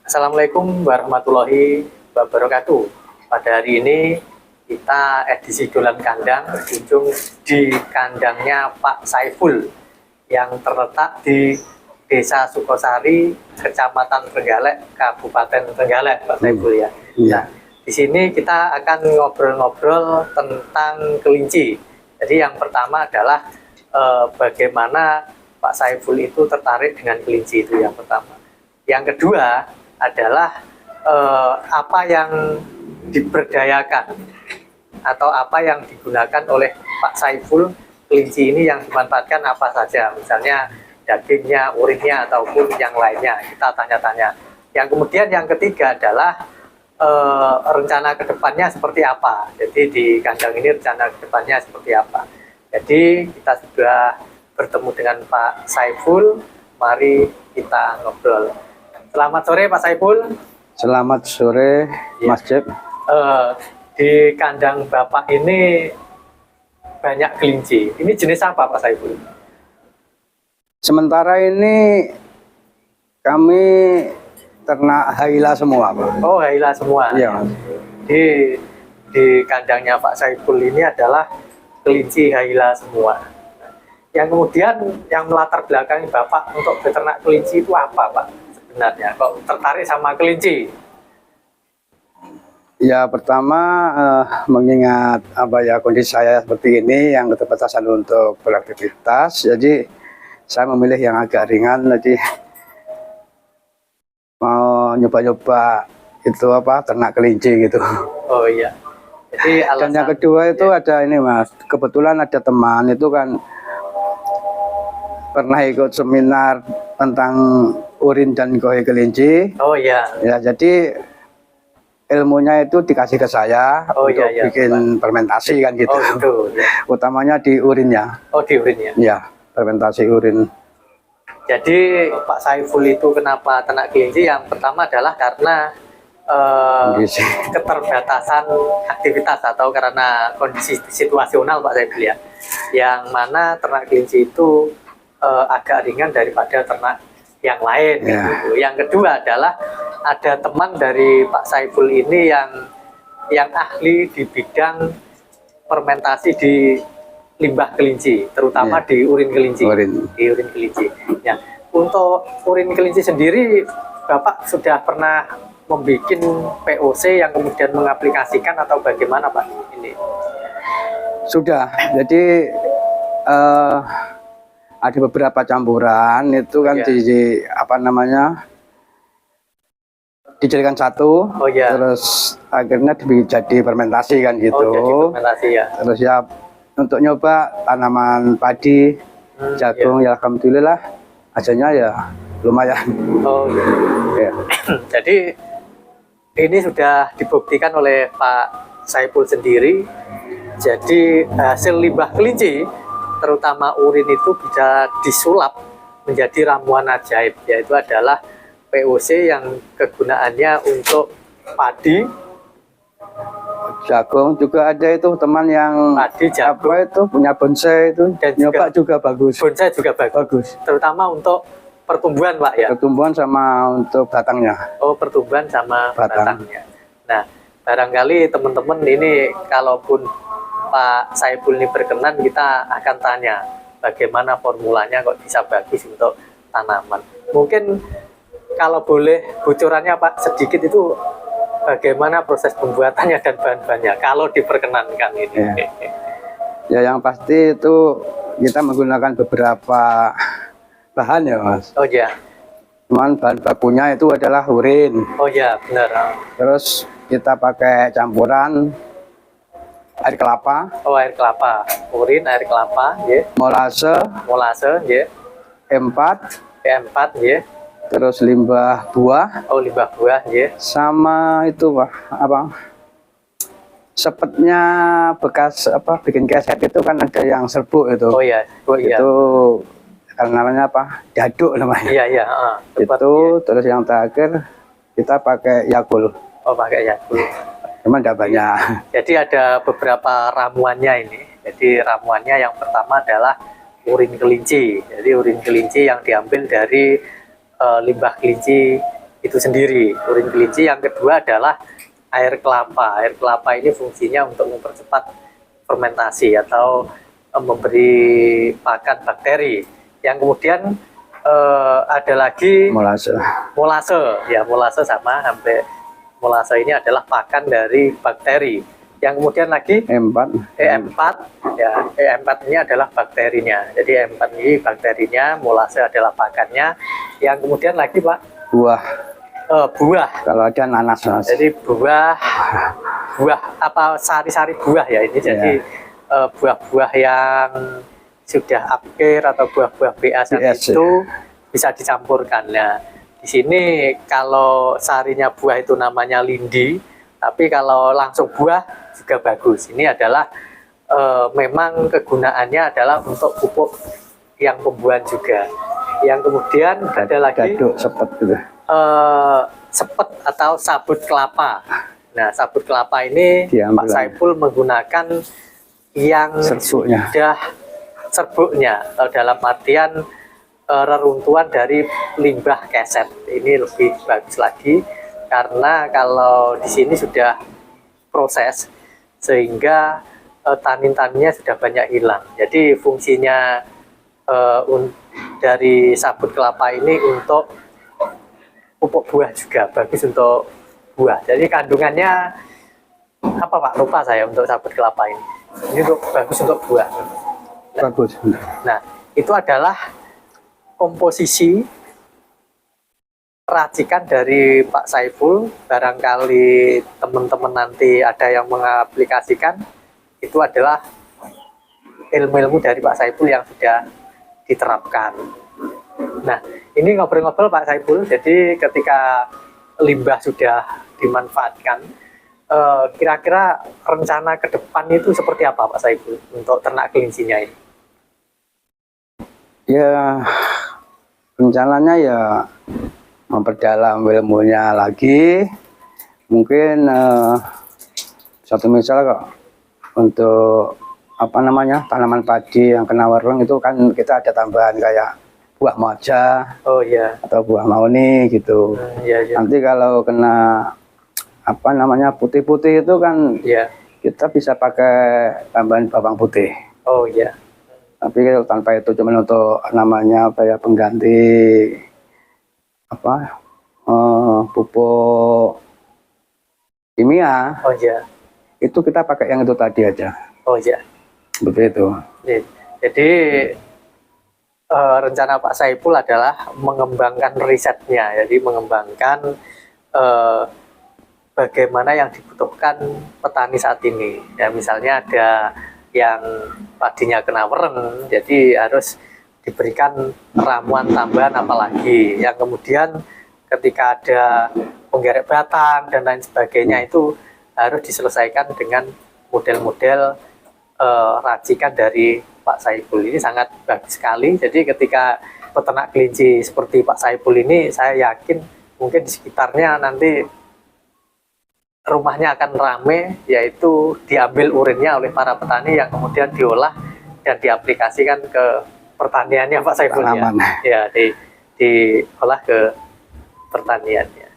Assalamualaikum warahmatullahi wabarakatuh. Pada hari ini kita edisi Dolan Kandang berkunjung di kandangnya Pak Saiful yang terletak di Desa Sukosari, Kecamatan Trenggalek, Kabupaten Trenggalek, Pak Saiful ya. Nah, di sini kita akan ngobrol-ngobrol tentang kelinci. Jadi yang pertama adalah bagaimana Pak Saiful itu tertarik dengan kelinci, itu yang pertama. Yang kedua adalah apa yang diberdayakan atau apa yang digunakan oleh Pak Saiful kelinci ini yang dimanfaatkan apa saja, misalnya dagingnya, urinnya ataupun yang lainnya. Kita tanya-tanya. Yang kemudian yang ketiga adalah rencana kedepannya seperti apa. Jadi di kandang ini rencana kedepannya seperti apa. Jadi kita sudah bertemu dengan Pak Saiful. Mari kita ngobrol. Selamat sore Pak Saiful. Selamat sore Mas Jeb. Di kandang Bapak ini banyak kelinci. Ini jenis apa Pak Saiful? Sementara ini kami ternak Haila semua, Pak. Oh, Haila semua. Iya. Di kandangnya Pak Saiful ini adalah kelinci Haila semua. Yang kemudian yang melatar belakangi Bapak untuk beternak kelinci itu apa, Pak? Sebenarnya kok tertarik sama kelinci? Ya, pertama mengingat kondisi saya seperti ini yang keterbatasan untuk beraktivitas, jadi saya memilih yang agak ringan. Jadi mau nyoba-nyoba itu ternak kelinci gitu. Oh iya. Jadi Dan yang kedua itu ada ini Mas, kebetulan ada teman itu kan pernah ikut seminar tentang urin dan gohe kelinci. Oh iya. Ya, jadi ilmunya itu dikasih ke saya untuk bikin fermentasi kan gitu. Oh gitu. Ya. Utamanya di urinnya. Oh di urinnya. Ya, fermentasi urin. Jadi Pak Saiful itu kenapa ternak kelinci? Yang pertama adalah karena keterbatasan aktivitas atau karena kondisi situasional Pak Saiful ya. Yang mana ternak kelinci itu agak ringan daripada ternak yang lain. Ya. Gitu. Yang kedua adalah ada teman dari Pak Saiful ini yang ahli di bidang fermentasi di limbah kelinci, terutama di urin kelinci. Di urin kelinci. Ya. Untuk urin kelinci sendiri, Bapak sudah pernah membuat POC yang kemudian mengaplikasikan atau bagaimana Pak ini? Sudah. Jadi ada beberapa campuran itu kan dijadikan satu, terus akhirnya jadi fermentasi kan gitu. Oh, jadi fermentasi ya. Terus ya untuk nyoba tanaman padi, jagung, ya alhamdulillah hasilnya ya lumayan. Oh iya. Jadi ini sudah dibuktikan oleh Pak Saiful sendiri. Jadi hasil limbah kelinci, terutama urin itu bisa disulap menjadi ramuan ajaib, yaitu adalah POC yang kegunaannya untuk padi, jagung juga ada itu teman yang padi, jagung, itu punya bonsai itu dan nyoba juga bagus. Bonsai juga bagus. Terutama untuk pertumbuhan Pak ya. Pertumbuhan sama untuk batangnya. Oh, pertumbuhan sama batangnya. Nah, barangkali teman-teman ini kalaupun Pak Saiful ini berkenan, kita akan tanya bagaimana formulanya kok bisa bagus untuk tanaman. Mungkin kalau boleh bocorannya Pak sedikit itu bagaimana proses pembuatannya dan bahan-bahannya kalau diperkenankan ini. Ya yang pasti itu kita menggunakan beberapa bahan ya Mas. Oh ya. Cuman bahan bakunya itu adalah urin. Oh ya benar. Terus kita pakai campuran air kelapa. Oh air kelapa, urin, air kelapa, ya. Molase, ya. E4, ya. Terus limbah buah. Oh limbah buah, ya. Sama itu sepetnya bekas bikin keset itu kan ada yang serbuk itu. Oh iya. Itu karena namanya daduk namanya. Iya. Itu terus yang terakhir kita pakai Yakult. Oh pakai Yakult. Cuman tidak banyak. Jadi ada beberapa ramuannya ini. Jadi ramuannya yang pertama adalah urin kelinci. Jadi urin kelinci yang diambil dari limbah kelinci itu sendiri, urin kelinci. Yang kedua adalah air kelapa. Air kelapa ini fungsinya untuk mempercepat fermentasi atau memberi pakan bakteri. Yang kemudian ada lagi molase. Molase sama hampir. Molase ini adalah pakan dari bakteri. Yang kemudian lagi E4 ya, E4 ini adalah bakterinya. Jadi E4 ini bakterinya, molase adalah pakannya. Yang kemudian lagi Pak, buah. Kalau ada nanas. Jadi buah apa sari-sari buah ya ini. Jadi buah-buah yang sudah upcare atau buah-buah BAS itu bisa dicampurkan. Nah, di sini kalau sarinya buah itu namanya lindi, tapi kalau langsung buah juga bagus. Ini adalah memang kegunaannya adalah untuk pupuk yang pembuahan juga. Yang kemudian ada lagi sepet gitu. Sepet atau sabut kelapa. Nah, sabut kelapa ini Pak Saiful menggunakan yang serbuknya atau dalam artian reruntuhan dari limbah keset. Ini lebih bagus lagi karena kalau di sini sudah proses sehingga tanin-taninnya sudah banyak hilang. Jadi fungsinya dari sabut kelapa ini untuk pupuk buah juga, bagus untuk buah. Jadi kandungannya apa Pak? Lupa saya untuk sabut kelapa ini. Ini bagus untuk buah. Bagus. Nah, itu adalah komposisi racikan dari Pak Saiful. Barangkali teman-teman nanti ada yang mengaplikasikan, itu adalah ilmu-ilmu dari Pak Saiful yang sudah diterapkan. Nah, ini ngobrol-ngobrol Pak Saiful, jadi ketika limbah sudah dimanfaatkan, kira-kira rencana ke depan itu seperti apa Pak Saiful untuk ternak kelincinya ini? Ya, rencananya ya memperdalam ilmunya lagi. Mungkin satu misal kok untuk apa namanya tanaman padi yang kena warung itu kan kita ada tambahan kayak buah maja, atau buah mauni gitu. Nanti kalau kena apa namanya putih-putih itu kan kita bisa pakai tambahan bawang putih. Tapi tanpa itu cuma untuk namanya kayak pengganti apa pupuk kimia. Itu kita pakai yang itu tadi aja. Seperti itu. Jadi rencana Pak Saiful adalah mengembangkan risetnya, jadi mengembangkan bagaimana yang dibutuhkan petani saat ini. Ya, misalnya ada yang padinya kena wereng, jadi harus diberikan ramuan tambahan apalagi. Yang kemudian ketika ada penggerek batang dan lain sebagainya itu harus diselesaikan dengan model-model racikan dari Pak Saiful. Ini sangat bagus sekali. Jadi ketika peternak kelinci seperti Pak Saiful ini, saya yakin mungkin di sekitarnya nanti rumahnya akan ramai, yaitu diambil urinnya oleh para petani yang kemudian diolah dan diaplikasikan ke pertaniannya Pak Saiful. Ya, diolah ke pertaniannya.